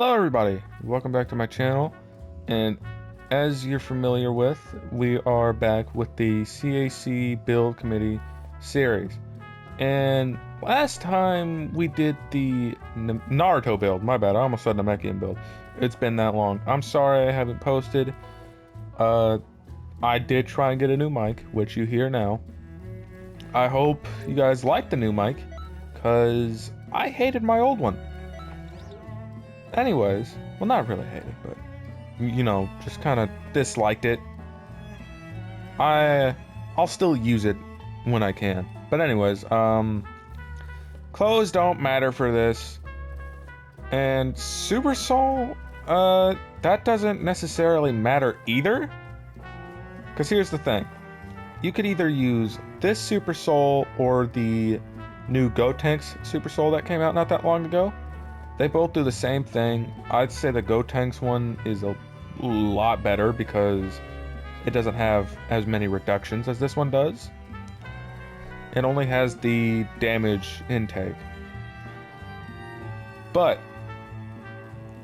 Hello everybody, welcome back to my channel, and as you're familiar with, we are back with the CAC Build Committee series. And last time we did the Naruto build, my bad, I almost said Namekian build. It's been that long. I'm sorry I haven't posted. I did try and get a new mic, which you hear now. I hope you guys like the new mic, because I hated my old one. Anyways, well, not really hate it, but you know, just kind of disliked it. I'll still use it when I can. But anyways, clothes don't matter for this. And Super Soul, that doesn't necessarily matter either. Because here's the thing. You could either use this Super Soul or the new Gotenks Super Soul that came out not that long ago. They both do the same thing. I'd say the Gotenks one is a lot better because it doesn't have as many reductions as this one does. It only has the damage intake. But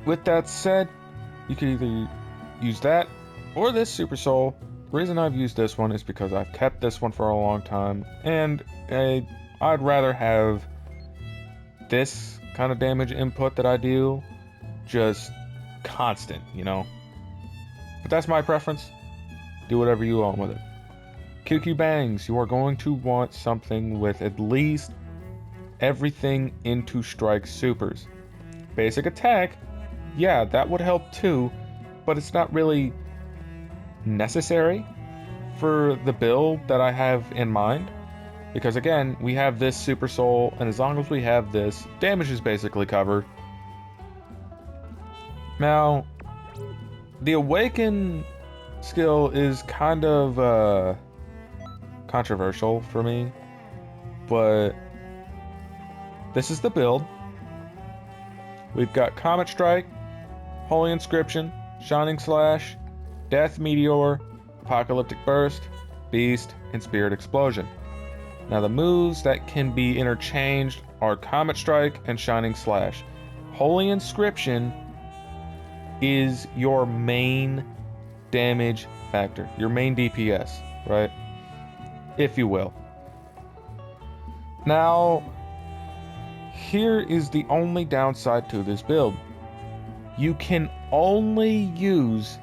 with that said, you could either use that or this Super Soul. The reason I've used this one is because I've kept this one for a long time, and I'd rather have this kind of damage input that I do just constant, you know. But that's my preference. Do whatever you want with it. QQ Bangs, you are going to want something with at least everything into strike supers. Basic attack, yeah, that would help too, but it's not really necessary for the build that I have in mind. Because again, we have this Super Soul, and as long as we have this, damage is basically covered. Now, the Awaken skill is kind of controversial for me, but this is the build. We've got Comet Strike, Holy Inscription, Shining Slash, Death Meteor, Apocalyptic Burst, Beast, and Spirit Explosion. Now the moves that can be interchanged are Comet Strike and Shining Slash. Holy Inscription is your main damage factor, your main DPS, right? If you will. Now, here is the only downside to this build. You can only use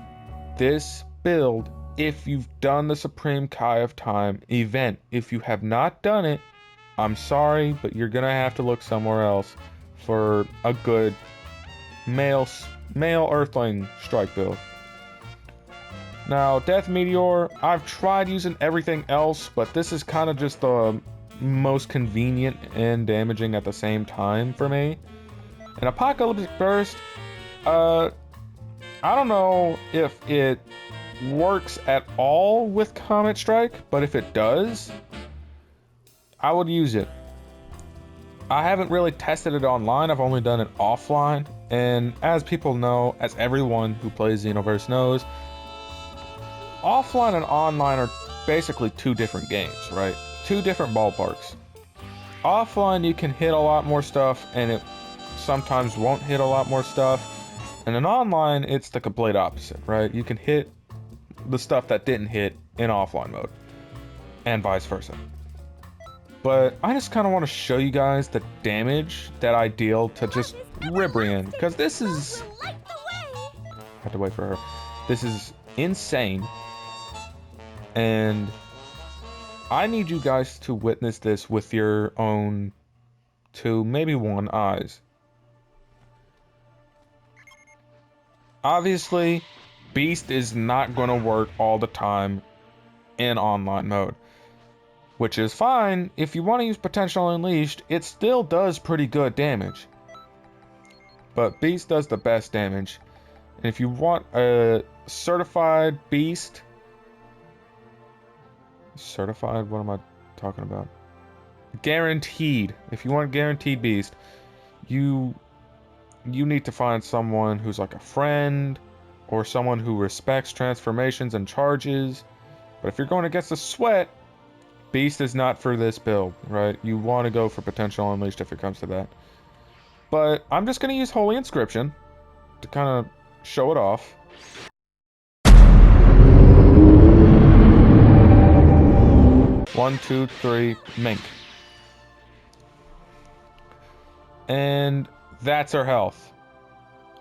this build if you've done the Supreme Kai of Time event. If you have not done it, I'm sorry, but you're gonna have to look somewhere else for a good male Earthling strike build. Now, Death Meteor, I've tried using everything else, but this is kind of just the most convenient and damaging at the same time for me. And Apocalyptic Burst, I don't know if it works at all with Comet Strike, but if it does, I would use it. I haven't really tested it online, I've only done it offline, and as people know, as everyone who plays Xenoverse knows, offline and online are basically two different games, right? Two different ballparks. Offline you can hit a lot more stuff, and it sometimes won't hit a lot more stuff, and in online it's the complete opposite, right? You can hit the stuff that didn't hit in offline mode, and vice versa. But I just kind of want to show you guys the damage that I deal to just Ribrian, because this is... I have to wait for her. This is insane, and I need you guys to witness this with your own two, maybe one eyes. Obviously, Beast is not going to work all the time in online mode, which is fine. If you want to use Potential Unleashed, it still does pretty good damage, but Beast does the best damage. And if you want a certified Beast, certified, what am I talking about? Guaranteed. If you want guaranteed Beast, you need to find someone who's like a friend, or someone who respects transformations and charges. But if you're going against the sweat, Beast is not for this build, right? You want to go for Potential Unleashed if it comes to that. But I'm just going to use Holy Inscription. to kind of show it off. One, two, three, mink. And that's our health,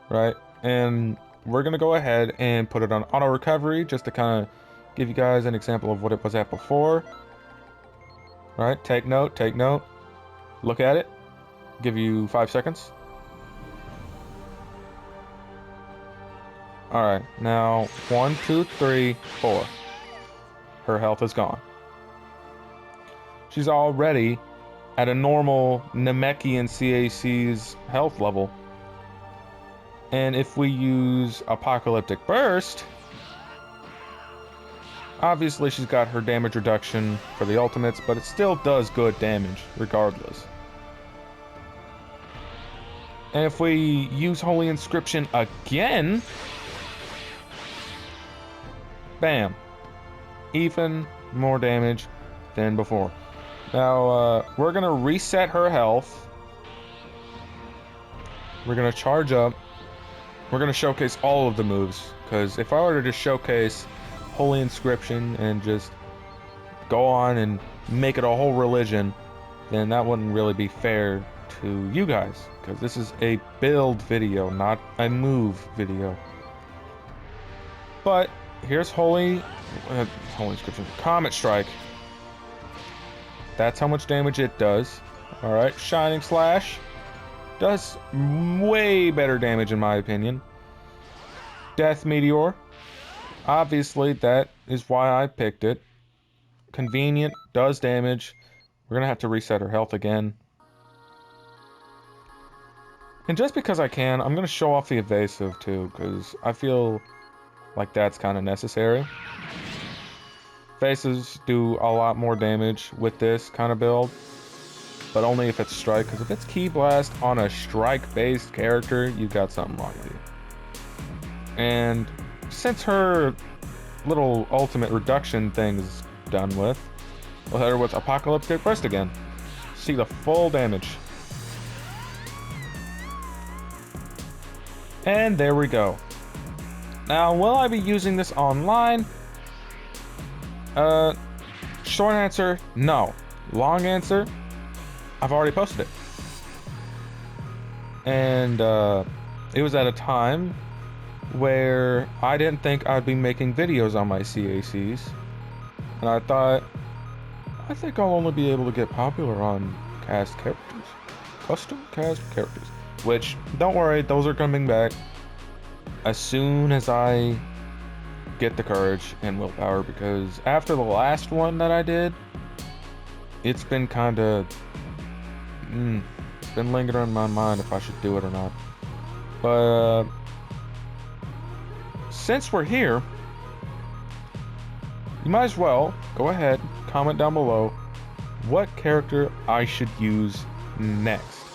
right? And we're gonna go ahead and put it on auto recovery just to kind of give you guys an example of what it was at before. Right? Take note, take note. Look at it. Give you 5 seconds. Alright, now 1, 2, 3, 4. Her health is gone. She's already at a normal Namekian CAC's health level. And if we use Apocalyptic Burst, obviously she's got her damage reduction for the ultimates, but it still does good damage regardless. And if we use Holy Inscription again, bam, even more damage than before. Now, we're gonna reset her health. We're gonna charge up. We're gonna showcase all of the moves, because if I were to just showcase Holy Inscription and just go on and make it a whole religion, then that wouldn't really be fair to you guys, because this is a build video, not a move video. But here's Holy Inscription, Comet Strike. That's how much damage it does. Alright, Shining Slash does way better damage in my opinion. Death Meteor, obviously that is why I picked it. Convenient, does damage. We're gonna have to reset her health again. And just because I can, I'm gonna show off the evasive too, because I feel like that's kind of necessary. Evasives do a lot more damage with this kind of build, but only if it's strike, because if it's Ki Blast on a strike-based character, you got something wrong with you. And since her little ultimate reduction thing is done with, we'll hit her with Apocalyptic Burst again. See the full damage. And there we go. Now, will I be using this online? Short answer, no. Long answer, I've already posted it. And it was at a time where I didn't think I'd be making videos on my CACs. And I thought, I think I'll only be able to get popular on cast characters. Custom cast characters. Which, don't worry, those are coming back as soon as I get the courage and willpower, because after the last one that I did, it's been kind of it's been lingering in my mind if I should do it or not. But since we're here, you might as well go ahead, comment down below what character I should use next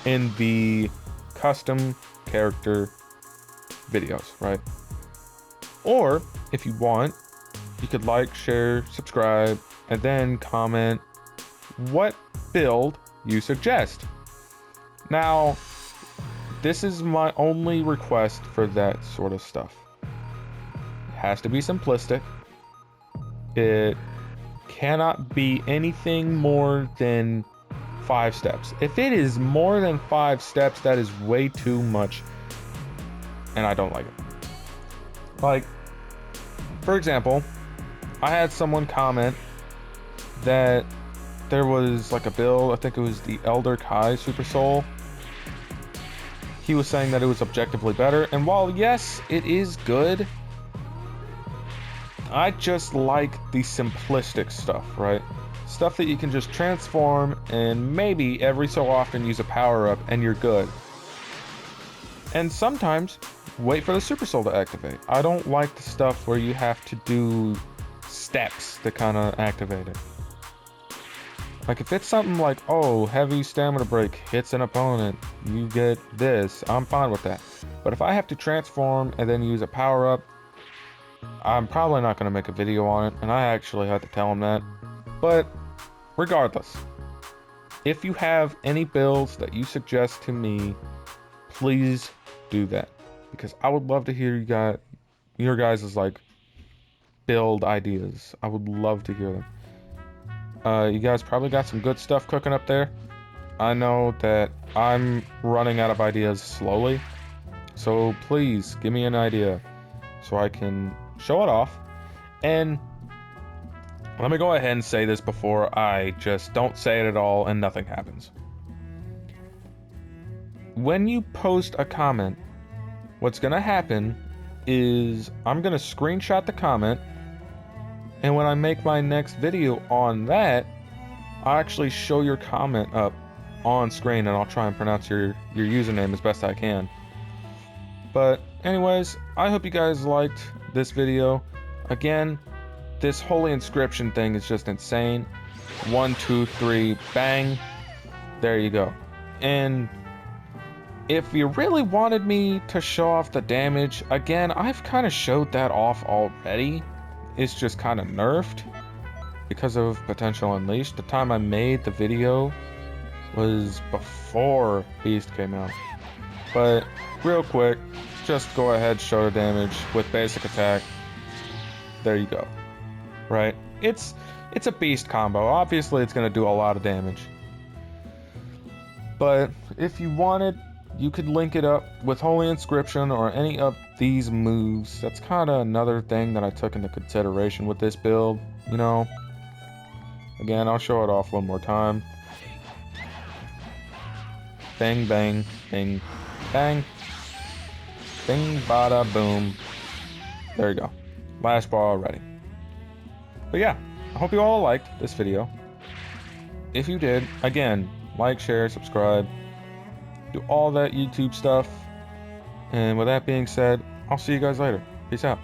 in the custom character videos, right? Or if you want, you could like, share, subscribe, and then comment what build you suggest. Now, this is my only request for that sort of stuff. It has to be simplistic. It cannot be anything more than 5 steps. If it is more than 5 steps, that is way too much, and I don't like it. Like, for example, I had someone comment that there was like a build, I think it was the Elder Kai Super Soul. He was saying that it was objectively better, and while yes, it is good, I just like the simplistic stuff, right? Stuff that you can just transform and maybe every so often use a power-up and you're good. And sometimes wait for the Super Soul to activate. I don't like the stuff where you have to do steps to kind of activate it. Like if it's something like, oh, heavy stamina break hits an opponent, you get this, I'm fine with that. But if I have to transform and then use a power-up, I'm probably not going to make a video on it, and I actually had to tell him that. But regardless, if you have any builds that you suggest to me, please do that, because I would love to hear your guys' like build ideas. I would love to hear them. You guys probably got some good stuff cooking up there. I know that I'm running out of ideas slowly, so please give me an idea so I can show it off. And let me go ahead and say this before I just don't say it at all and nothing happens. When you post a comment, what's gonna happen is I'm gonna screenshot the comment, and when I make my next video on that, I'll actually show your comment up on screen, and I'll try and pronounce your username as best I can. But anyways, I hope you guys liked this video. Again, this holy inscription thing is just insane. 1, 2, 3, bang. There you go. And if you really wanted me to show off the damage, again, I've kind of showed that off already. It's just kind of nerfed because of Potential Unleashed. The time I made the video was before Beast came out. But real quick, just go ahead, show the damage with basic attack. There you go. Right? It's a Beast combo. Obviously, it's going to do a lot of damage. But if you wanted, you could link it up with Holy Inscription or any of these moves. That's kind of another thing that I took into consideration with this build, you know. Again, I'll show it off one more time. Bang, bang, bing, bang. Bing, bada, boom. There you go. Last bar already. But yeah, I hope you all liked this video. If you did, again, like, share, subscribe. Do all that YouTube stuff. And with that being said, I'll see you guys later. Peace out.